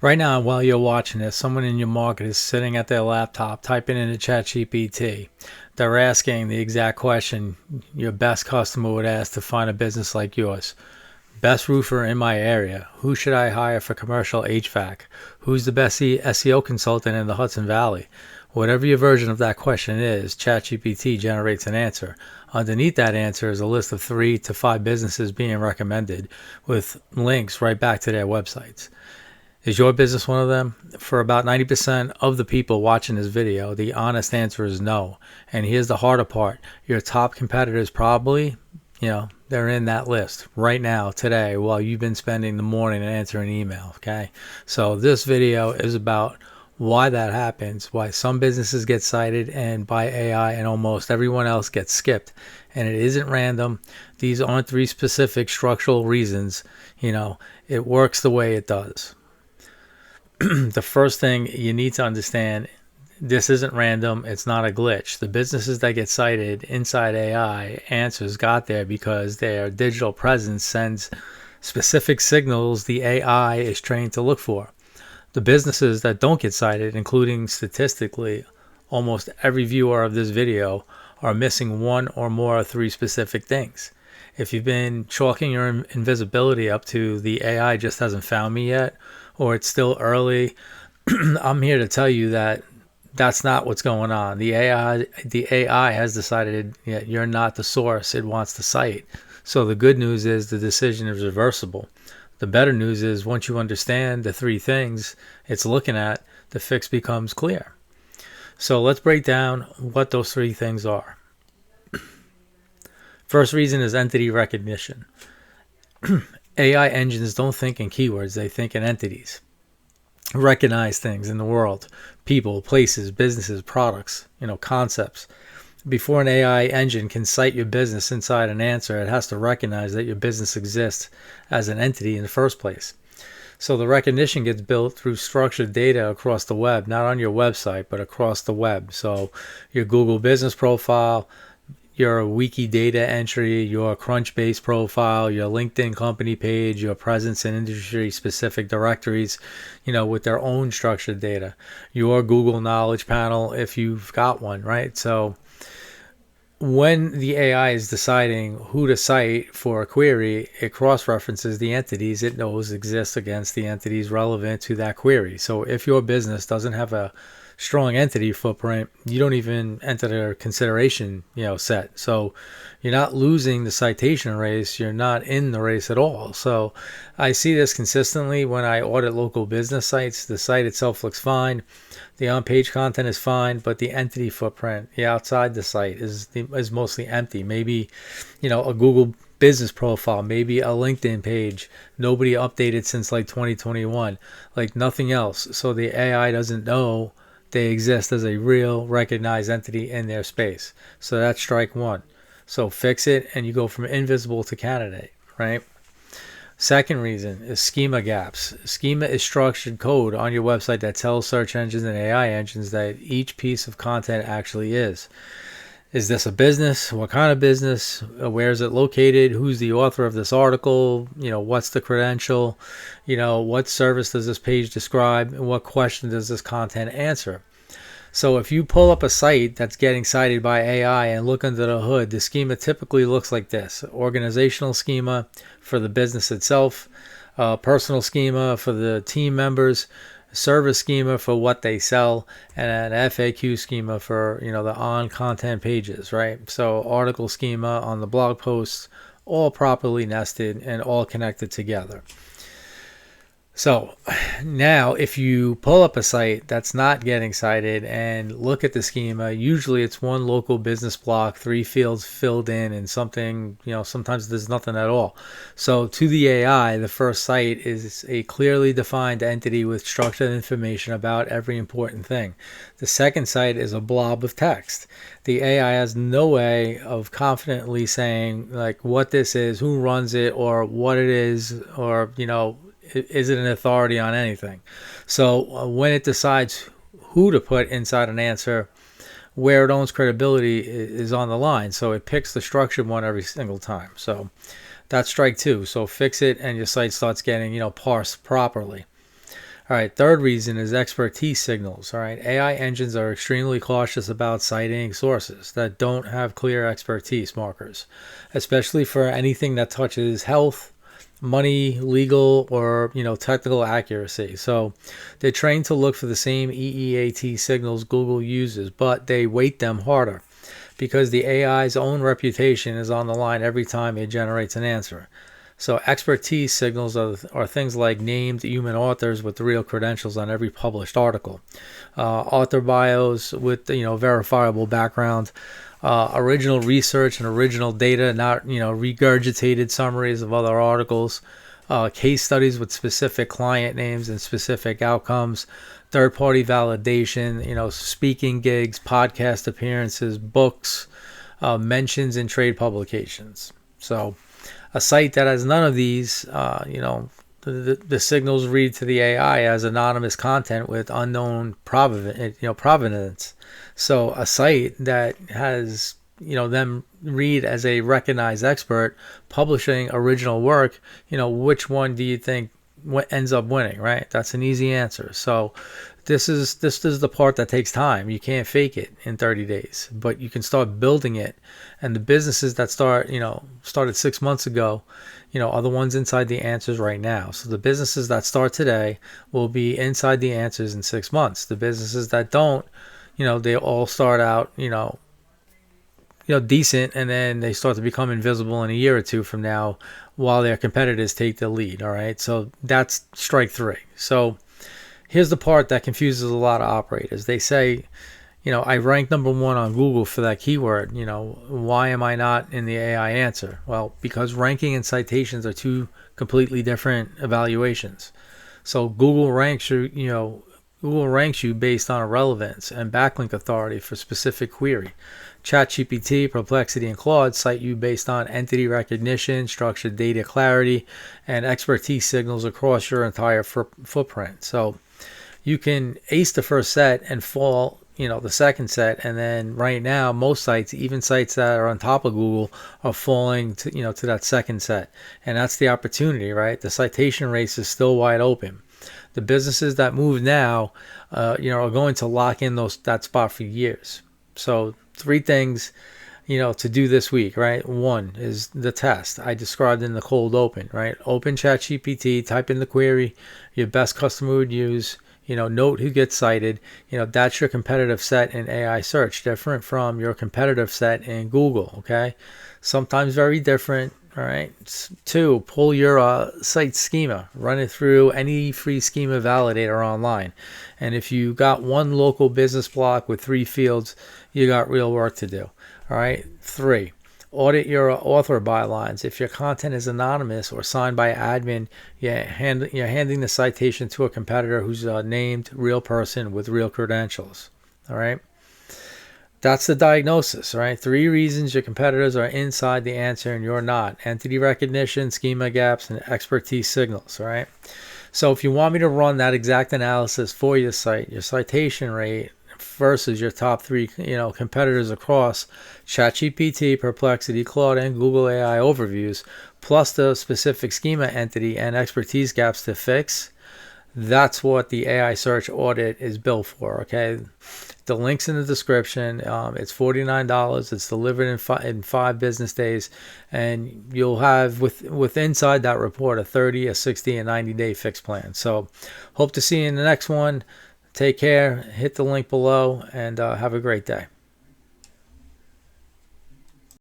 Right now, while you're watching this, someone in your market is sitting at their laptop typing into ChatGPT. They're asking the exact question your best customer would ask to find a business like yours. Best roofer in my area. Who should I hire for commercial HVAC? Who's the best SEO consultant in the Hudson Valley? Whatever your version of that question is, ChatGPT generates an answer. Underneath that answer is a list of 3 to 5 businesses being recommended with links right back to their websites. Is your business one of them? For about 90% of the people watching this video, the honest answer is no. And here's the harder part. Your top competitors probably, they're in that list right now, today, while you've been spending the morning answering email, okay? So this video is about why that happens, why some businesses get cited and by AI and almost everyone else gets skipped. And it isn't random. These aren't 3 specific structural reasons. It works the way it does. The first thing you need to understand, this isn't random. It's not a glitch. The businesses that get cited inside AI answers got there because their digital presence sends specific signals the AI is trained to look for. The businesses that don't get cited, including statistically almost every viewer of this video, are missing 1 or more of 3 specific things. If you've been chalking your invisibility up to the AI just hasn't found me yet, or it's still early, I'm here to tell you that that's not what's going on. The AI has decided you're not the source it wants to cite. So the good news is the decision is reversible. The better news is once you understand the 3 things it's looking at, the fix becomes clear. So let's break down what those 3 things are. First reason is entity recognition. AI engines don't think in keywords, they think in entities. Recognize things in the world, people, places, businesses, products, concepts. Before an AI engine can cite your business inside an answer, it has to recognize that your business exists as an entity in the first place. So the recognition gets built through structured data across the web, not on your website, but across the web. So your Google business profile, your wiki data entry, your Crunchbase profile, your LinkedIn company page, your presence in industry-specific directories, with their own structured data, your Google Knowledge Panel, if you've got one, right? So when the AI is deciding who to cite for a query, it cross-references the entities it knows exist against the entities relevant to that query. So if your business doesn't have a strong entity footprint, you don't even enter their consideration, set. So you're not losing the citation race. You're not in the race at all. So I see this consistently when I audit local business sites. The site itself looks fine. The on-page content is fine, but the entity footprint, outside the site is mostly empty. Maybe, a Google business profile, maybe a LinkedIn page, nobody updated since like 2021, like nothing else. So the AI doesn't know they exist as a real recognized entity in their space. So that's strike 1. So fix it and you go from invisible to candidate, right? Second reason is schema gaps. Schema is structured code on your website that tells search engines and AI engines that each piece of content actually is. Is this a business? What kind of business? Where is it located? Who's the author of this article? What's the credential? What service does this page describe? And what question does this content answer? So if you pull up a site that's getting cited by AI and look under the hood, the schema typically looks like this. Organizational schema for the business itself, personal schema for the team members, service schema for what they sell, and an FAQ schema for the on content pages, right? So article schema on the blog posts, all properly nested and all connected together. So now if you pull up a site that's not getting cited and look at the schema, usually it's one local business block, 3 fields filled in, and something, sometimes there's nothing at all. So to the AI, the first site is a clearly defined entity with structured information about every important thing. The second site is a blob of text. The AI has no way of confidently saying like what this is, who runs it, or what it is, or, is it an authority on anything? So when it decides who to put inside an answer, where it owns credibility is on the line. So it picks the structured one every single time. So that's strike 2. So fix it and your site starts getting, parsed properly. All right, third reason is expertise signals. All right, AI engines are extremely cautious about citing sources that don't have clear expertise markers, especially for anything that touches health, money, legal, or technical accuracy. So they're trained to look for the same EEAT signals Google uses, but they weight them harder because the AI's own reputation is on the line every time it generates an answer. So expertise signals are things like named human authors with real credentials on every published article, author bios with verifiable background, original research and original data, not regurgitated summaries of other articles, case studies with specific client names and specific outcomes, third-party validation, speaking gigs, podcast appearances, books, mentions in trade publications. So a site that has none of these, the signals read to the AI as anonymous content with unknown provenance. So a site that has them read as a recognized expert publishing original work, which one do you think what ends up winning, right? That's an easy answer. So this is the part that takes time. You can't fake it in 30 days, but you can start building it. And the businesses that started 6 months ago, are the ones inside the answers right now. So the businesses that start today will be inside the answers in 6 months. The businesses that don't, they all start out, decent, and then they start to become invisible in a year or two from now while their competitors take the lead. All right. So that's strike three. So here's the part that confuses a lot of operators. They say, I ranked number one on Google for that keyword. Why am I not in the AI answer? Well, because ranking and citations are two completely different evaluations. So Google ranks you based on relevance and backlink authority for specific query. ChatGPT, Perplexity, and Claude cite you based on entity recognition, structured data clarity, and expertise signals across your entire footprint. So you can ace the first set and fall, the second set, and then right now most sites, even sites that are on top of Google, are falling to to that second set, and that's the opportunity, right? The citation race is still wide open. The businesses that move now, are going to lock in that spot for years. So 3 things, to do this week, right? 1 is the test I described in the cold open, right? Open ChatGPT, type in the query your best customer would use, note who gets cited. That's your competitive set in AI search, different from your competitive set in Google, okay? Sometimes very different. All right. 2, pull your site schema, run it through any free schema validator online. And if you got one local business block with 3 fields, you got real work to do. All right. 3, audit your author bylines. If your content is anonymous or signed by admin, you're handing the citation to a competitor who's a named real person with real credentials. All right. That's the diagnosis, right? 3 reasons your competitors are inside the answer and you're not. Entity recognition, schema gaps, and expertise signals, right? So if you want me to run that exact analysis for your site, your citation rate versus your top 3, competitors across ChatGPT, Perplexity, Claude, and Google AI overviews, plus the specific schema entity and expertise gaps to fix, that's what the AI search audit is built for, okay? The link's in the description. It's $49. It's delivered in 5 business days, and you'll have with inside that report a 30, a 60, and 90-day fixed plan. So hope to see you in the next one. Take care. Hit the link below, and have a great day.